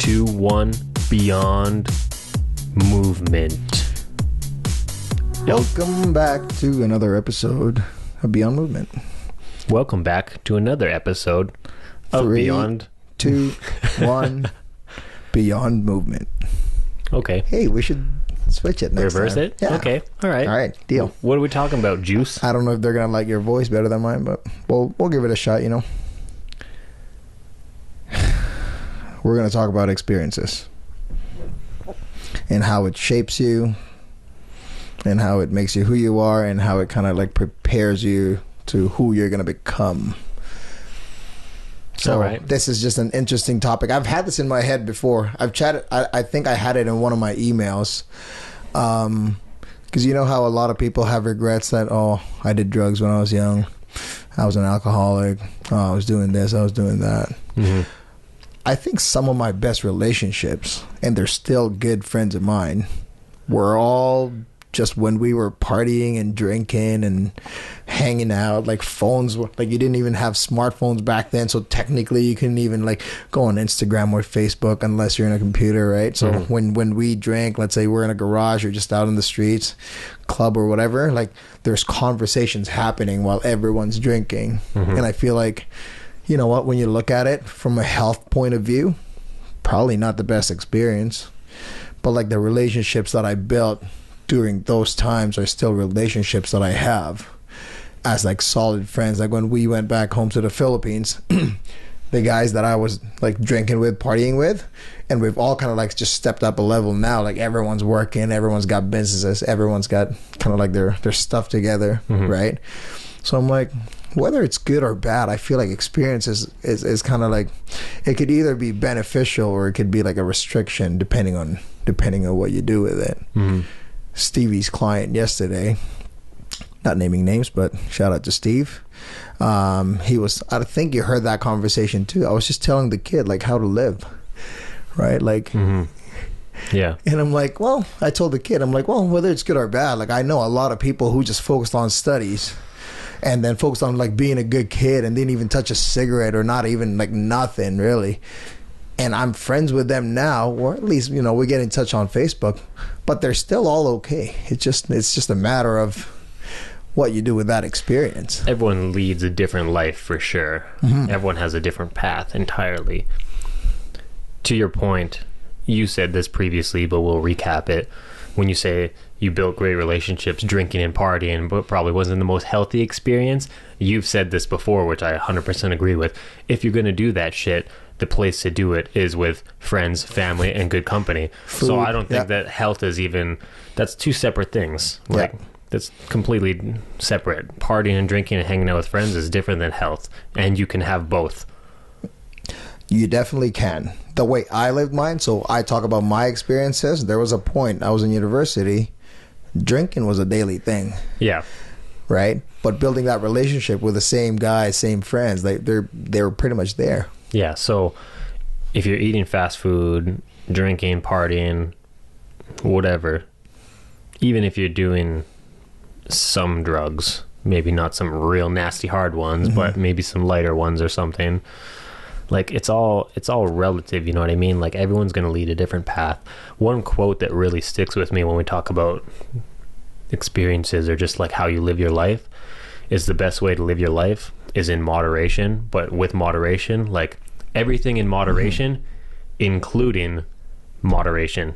2, 1, Beyond Movement. Welcome back to another episode of Beyond Movement. Welcome back to another episode of 3, Beyond 2, 1, Beyond Movement. Okay. Hey, we should switch it next Reverse time. it? Yeah. Okay. All right. All right, deal. What are we talking about? Juice? I don't know if they're going to like your voice better than mine, but we'll give it a shot, you know. We're going to talk about experiences and how it shapes you and how it makes you who you are and how it kind of like prepares you to who you're going to become. So This is just an interesting topic. I've had this in my head before. I've chatted. I think I had it in one of my emails. Because you know how a lot of people have regrets that, oh, I did drugs when I was young. I was an alcoholic. Oh, I was doing this. I was doing that. Mm-hmm. I think some of my best relationships, and they're still good friends of mine, were all just when we were partying and drinking and hanging out. Like phones, like you didn't even have smartphones back then, so technically you couldn't even like go on Instagram or Facebook unless you're in a computer, right? So when we drank, let's say we're in a garage or just out in the streets, club or whatever, like there's conversations happening while everyone's drinking. And I feel like, you know what, when you look at it from a health point of view, probably not the best experience, but like the relationships that I built during those times are still relationships that I have as like solid friends. Like when we went back home to the Philippines, the guys that I was like drinking with, partying with, and we've all kind of like just stepped up a level now. Like everyone's working, everyone's got businesses, everyone's got kind of like their stuff together, right? So I'm like, whether it's good or bad, I feel like experience is kind of like, it could either be beneficial or it could be like a restriction depending on what you do with it. Stevie's client yesterday, not naming names, but shout out to Steve. He was, I think you heard that conversation too. I was just telling the kid like how to live, right? Like, yeah. And I'm like, well, I told the kid, I'm like, well, whether it's good or bad, like I know a lot of people who just focused on studies and then focused on like being a good kid and didn't even touch a cigarette or not even like nothing really. And I'm friends with them now, or at least, you know, we get in touch on Facebook, but they're still all okay. It's just a matter of what you do with that experience. Everyone leads a different life for sure. Everyone has a different path entirely. To your point, you said this previously, but we'll recap it. When you say you built great relationships drinking and partying, but probably wasn't the most healthy experience, you've said this before, which I 100% agree with. If you're going to do that shit, the place to do it is with friends, family, and good company. Food, so I don't think that health is even, that's two separate things. Like that's completely separate. Partying and drinking and hanging out with friends is different than health, and you can have both. You definitely can. The way I lived mine, so I talk about my experiences. There was a point, I was in university, drinking was a daily thing. Yeah. Right? But building that relationship with the same guys, same friends, they were pretty much there. Yeah, so if you're eating fast food, drinking, partying, whatever, even if you're doing some drugs, maybe not some real nasty hard ones, but maybe some lighter ones or something, like it's all relative, you know what I mean? Like everyone's going to lead a different path. One quote that really sticks with me when we talk about experiences or just like how you live your life is the best way to live your life is in moderation, but with moderation, like everything in moderation, including moderation.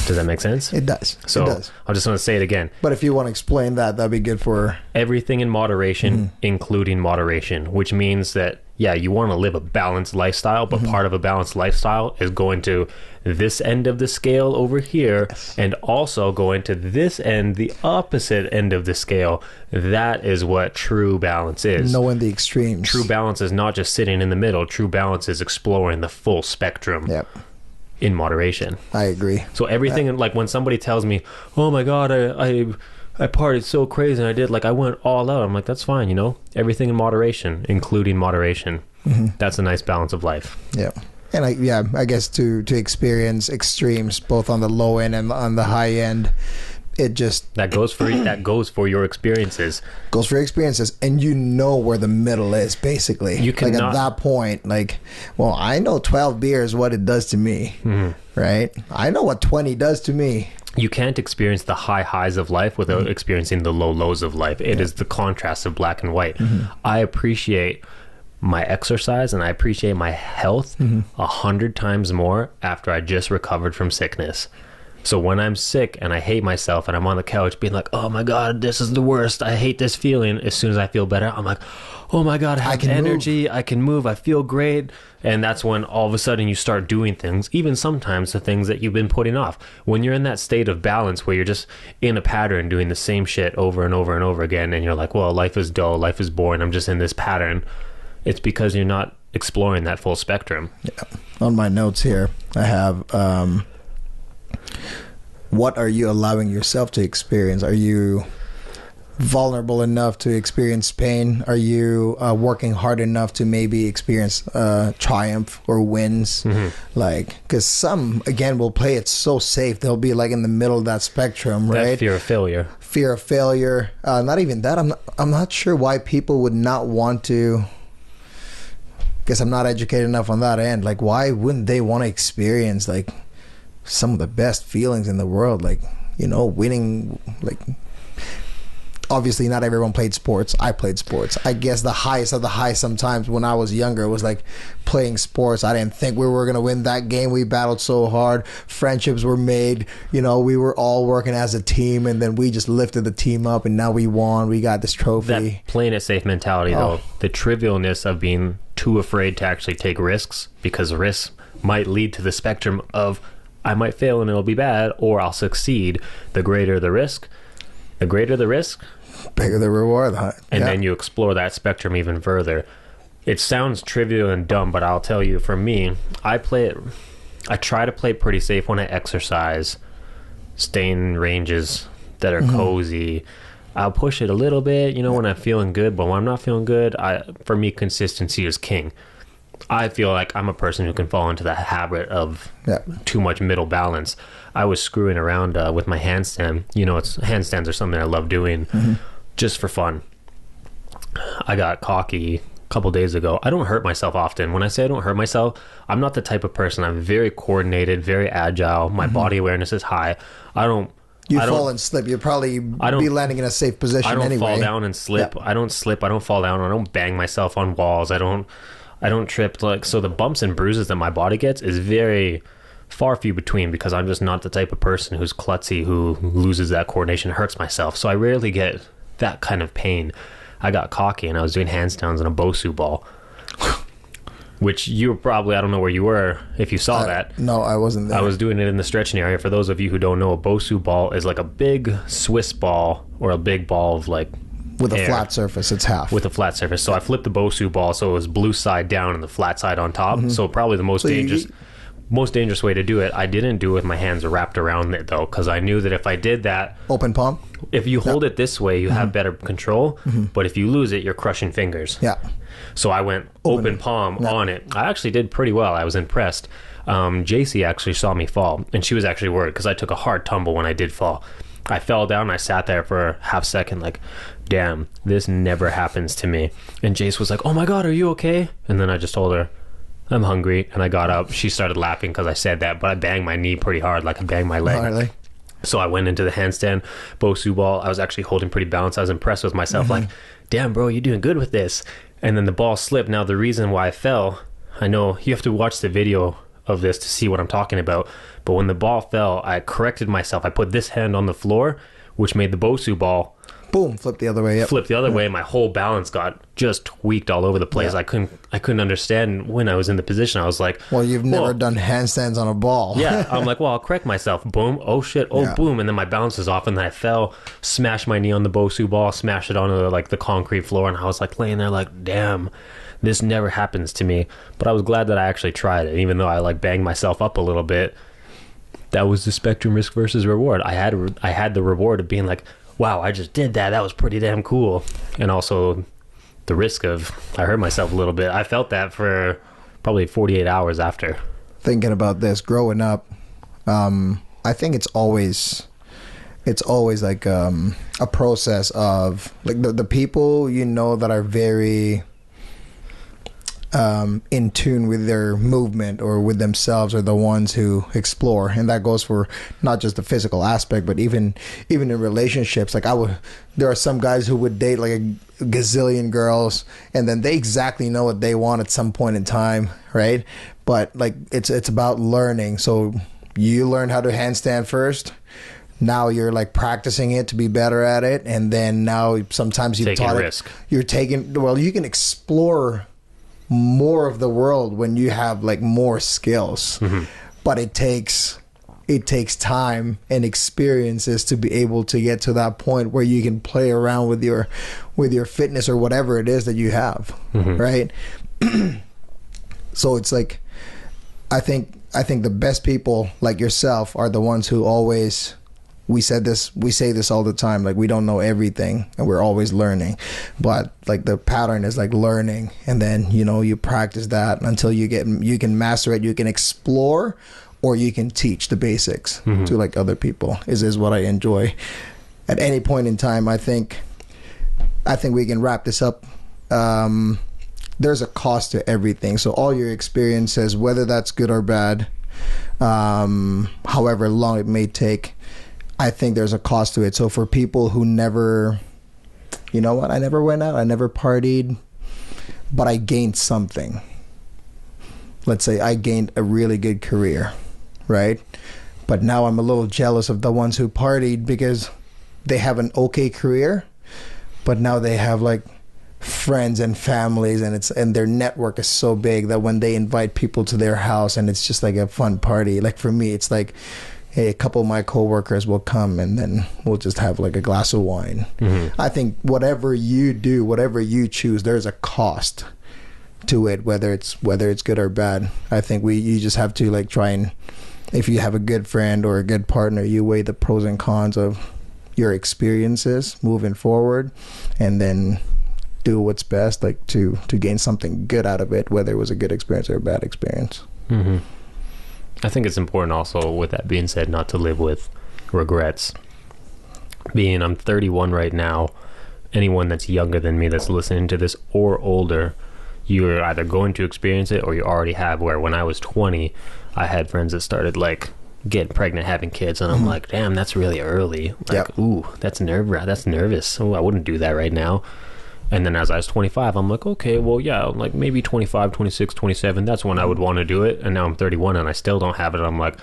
Does that make sense? It does. So it does. I just want to say it again. But if you want to explain that, that'd be good for everything in moderation, including moderation, which means that, yeah, you want to live a balanced lifestyle, but part of a balanced lifestyle is going to this end of the scale over here and also going to this end, the opposite end of the scale. That is what true balance is. Knowing the extremes. True balance is not just sitting in the middle. True balance is exploring the full spectrum. Yep. In moderation. I agree. So everything, like when somebody tells me, oh my God, I partied so crazy and I went all out. I'm like, that's fine, you know? Everything in moderation, including moderation. That's a nice balance of life. Yeah. And I guess to experience extremes both on the low end and on the high end it just that goes for your experiences. Goes for your experiences, and you know where the middle is, basically. You cannot, like at that point, like, well, I know 12 beers what it does to me, right? I know what 20 does to me. You can't experience the high highs of life without experiencing the low lows of life. It is the contrast of black and white. I appreciate my exercise and I appreciate my health 100 times more after I just recovered from sickness. So when I'm sick and I hate myself and I'm on the couch being like, oh my God, this is the worst, I hate this feeling, as soon as I feel better, I'm like, oh my God, I have energy, I can move, I feel great. And that's when all of a sudden you start doing things, even sometimes the things that you've been putting off. When you're in that state of balance where you're just in a pattern doing the same shit over and over and over again, and you're like, well, life is dull, life is boring, I'm just in this pattern. It's because you're not exploring that full spectrum. Yeah. On my notes here, I have... what are you allowing yourself to experience? Are you vulnerable enough to experience pain? Are you working hard enough to maybe experience triumph or wins? Like, because some, again, will play it so safe. They'll be like in the middle of that spectrum, right? That fear of failure. Fear of failure. Not even that. I'm not sure why people would not want to. Guess I'm not educated enough on that end. Like, why wouldn't they want to experience like some of the best feelings in the world, like, you know, winning? Like, obviously not everyone played sports. I played sports. I guess the highest of the high sometimes when I was younger was like playing sports. I didn't think we were going to win that game. We battled so hard. Friendships were made. You know, we were all working as a team, and then we just lifted the team up, and now we won. We got this trophy. That playing it safe mentality, though, the trivialness of being too afraid to actually take risks, because risks might lead to the spectrum of I might fail and it'll be bad, or I'll succeed. The greater the risk, bigger the reward. And then you explore that spectrum even further. It sounds trivial and dumb, but I'll tell you, for me, I try to play pretty safe when I exercise, stay in ranges that are cozy. I'll push it a little bit, you know, when I'm feeling good, but when I'm not feeling good, for me, consistency is king. I feel like I'm a person who can fall into the habit of too much middle balance. I was screwing around with my handstand. You know, handstands are something I love doing just for fun. I got cocky a couple days ago. I don't hurt myself often. When I say I don't hurt myself, I'm not the type of person. I'm very coordinated, very agile. My body awareness is high. You fall and slip, you'll probably be landing in a safe position anyway. I don't fall down and slip. I don't slip. I don't fall down. I don't bang myself on walls. I don't trip. Like, so the bumps and bruises that my body gets is very few between, because I'm just not the type of person who's klutzy, who loses that coordination, hurts myself. So I rarely get that kind of pain. I got cocky and I was doing handstands on a Bosu ball, which you were probably, I don't know where you were if you saw that. No, I wasn't there. I was doing it in the stretching area. For those of you who don't know, a Bosu ball is like a big Swiss ball, or a big ball of like with a flat surface. It's half with a flat surface. So I flipped the Bosu ball so it was blue side down and the flat side on top. So probably the most dangerous way to do it. I didn't do it with my hands wrapped around it, though, because I knew that if I did that, open palm, if you hold it this way, you have better control. But if you lose it, you're crushing fingers. So I went open palm on it. I actually did pretty well. I was impressed. JC actually saw me fall, and she was actually worried because I took a hard tumble when I did fall. I fell down. I sat there for a half second like, damn, this never happens to me. And Jace was like, oh my God, are you okay? And then I just told her, I'm hungry. And I got up. She started laughing because I said that, but I banged my knee pretty hard, like I banged my leg. Really? So I went into the handstand Bosu ball. I was actually holding pretty balanced. I was impressed with myself. Like, damn, bro, you're doing good with this. And then the ball slipped. Now, the reason why I fell, I know you have to watch the video of this to see what I'm talking about. But when the ball fell, I corrected myself. I put this hand on the floor, which made the Bosu ball boom, flip the other way. Flip the other way. My whole balance got just tweaked all over the place. I couldn't understand when I was in the position. I was like, well, you've never done handstands on a ball. I'm like, well, I'll correct myself. Boom. Oh shit. Oh, boom. And then my balance is off, and then I fell, smashed my knee on the Bosu ball, smashed it onto like the concrete floor, and I was like laying there like, damn, this never happens to me. But I was glad that I actually tried it, even though I like banged myself up a little bit. That was the spectrum, risk versus reward. I had the reward of being like, wow, I just did that. That was pretty damn cool. And also the risk of, I hurt myself a little bit. I felt that for probably 48 hours after. Thinking about this, growing up, I think it's always it's always like a process of like the people you know that are very in tune with their movement or with themselves are the ones who explore, and that goes for not just the physical aspect, but even in relationships. Like there are some guys who would date like a gazillion girls, and then they exactly know what they want at some point in time, right? But like it's about learning. So you learn how to handstand first. Now you're like practicing it to be better at it, and then now sometimes you've taught risk. You can explore more of the world when you have like more skills, but it takes time and experiences to be able to get to that point where you can play around with your fitness or whatever it is that you have, right? So it's like I think the best people like yourself are the ones who always, we say this all the time, like we don't know everything and we're always learning, but like the pattern is like learning, and then you practice that until you can master it. You can explore, or you can teach the basics to like other people. Is what I enjoy. At any point in time, I think we can wrap this up. There's a cost to everything, so all your experiences, whether that's good or bad, however long it may take, I think there's a cost to it. So for people who never, I never went out, I never partied, but I gained something. Let's say I gained a really good career, right? But now I'm a little jealous of the ones who partied because they have an okay career, but now they have like friends and families, and their network is so big that when they invite people to their house and it's just like a fun party. Like for me, it's like, hey, a couple of my coworkers will come and then we'll just have like a glass of wine. I think whatever you do, whatever you choose, there's a cost to it, whether it's good or bad. I think you just have to like try and, if you have a good friend or a good partner, you weigh the pros and cons of your experiences moving forward, and then do what's best, like to gain something good out of it, whether it was a good experience or a bad experience. I think it's important also, with that being said, not to live with regrets. I'm 31 right now. Anyone that's younger than me that's listening to this or older, you're either going to experience it or you already have, where when I was 20, I had friends that started like getting pregnant, having kids, and I'm like, damn, that's really early. Like, ooh, that's nervous. Oh, I wouldn't do that right now. And then as I was 25, I'm like, okay, well, yeah, like maybe 25, 26, 27, that's when I would want to do it. And now I'm 31 and I still don't have it. I'm like,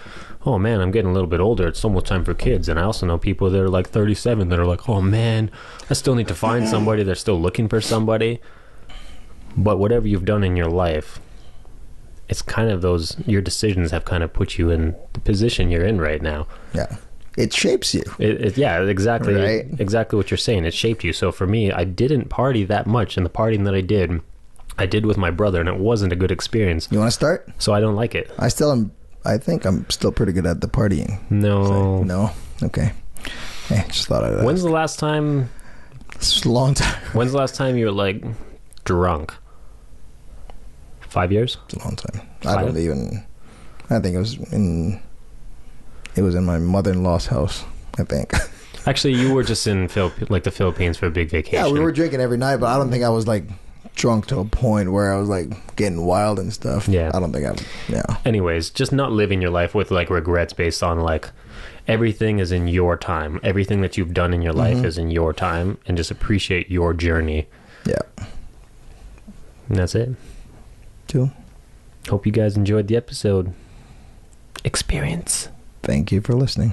oh man, I'm getting a little bit older. It's almost time for kids. And I also know people that are like 37 that are like, oh man, I still need to find somebody. They're still looking for somebody. But whatever you've done in your life, it's kind of your decisions have kind of put you in the position you're in right now. Yeah. It shapes you. Yeah, exactly. Right? Exactly what you're saying. It shaped you. So for me, I didn't party that much, and the partying that I did with my brother, and it wasn't a good experience. You want to start? So I don't like it. I think I'm still pretty good at the partying. No. So, no? Okay. Hey, just thought I'd ask. When's the last time? It's a long time. When's the last time you were like drunk? 5 years? It's a long time. I think it was in my mother-in-law's house, I think. Actually, you were just in the Philippines for a big vacation. Yeah, we were drinking every night, but I don't think I was like drunk to a point where I was like getting wild and stuff. Yeah. I don't think Anyways, just not living your life with like regrets based on like everything is in your time. Everything that you've done in your life is in your time, and just appreciate your journey. Yeah. And that's it. Cool. Hope you guys enjoyed the episode. Experience. Thank you for listening.